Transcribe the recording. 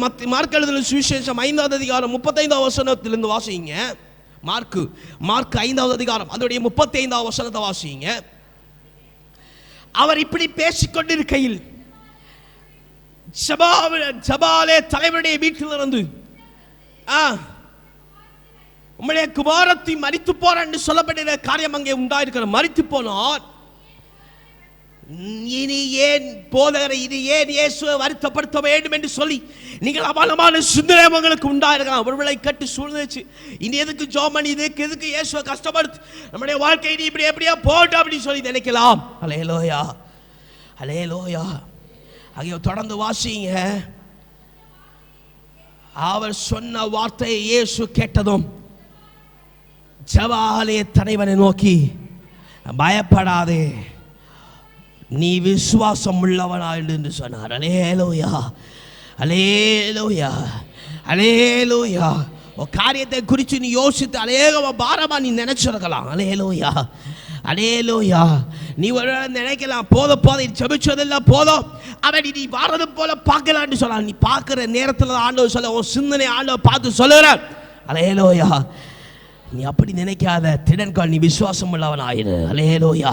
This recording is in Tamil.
மார்க் எழுதின சுவிசேஷம் 5வது அதிகாரம் 35வது வசனத்திலிருந்து வாசிங்க. மார்க் 5வது அதிகாரம் அதோடைய 35வது வசனத்தை வாசிங்க. அவர் இப்படி பேசிக்கொண்டிருக்கையில் ஜபாலே தலைவருடைய வீட்டிலிருந்து உம்முடைய குமாரத்தை மரித்து போற என்று சொல்லப்பட்ட காரியம் அங்கே உண்டாயிருக்கிற மரித்து போனார். இனி ஏன் போதகரை இது ஏன் இயேசுவை வருத்தப்படுத்த வேண்டும் என்று சொல்லி நீங்கள் அவலமான சிந்தனை உங்களுக்கு உண்டாயிருக்கலாம். ஒருவேளை கட்டு சூழ்ந்துச்சு, இனி எதுக்கு ஜோமன், எதுக்கு இயேசுவை கஷ்டப்படுத்து, நம்முடைய வாழ்க்கை இனி இப்படி எப்படியா போட்டு அப்படின்னு சொல்லி நினைக்கலாம். அல்லேலூயா அல்லேலூயா. ஆகிய தொடர்ந்து வாசிங்க. அவர் சொன்ன வார்த்தையை இயேசு கேட்டதும் ஜெபாலய தலைவனை நோக்கி, பயப்படாதே, நீ விசுவாசம் உள்ளவனா என்று சொன்னார். அல்லேலூயா அல்லேலூயா அல்லேலூயா. ஒரு காரியத்தை குறித்து நீ யோசித்து அநேக பாரமா நீ நினைச்சிருக்கலாம். அல்லேலூயா அல்லேலூயா. நீ ஒரு நினைக்கலாம், போதும் செபிச்சதெல்லாம் போதும், அவன் நீ வாரது போல பார்க்கலான்னு சொல்லலாம். நீ பார்க்குற நேரத்தில் ஆண்டவர் சொல்ல, உன் சிந்தனை ஆண்டவர் பார்த்து சொல்லுற. அல்லேலூயா. நீ அப்படி நினைக்காத, திடன்கால், நீ விசுவாசம் உள்ளவனாயிரு. அல்லேலூயா.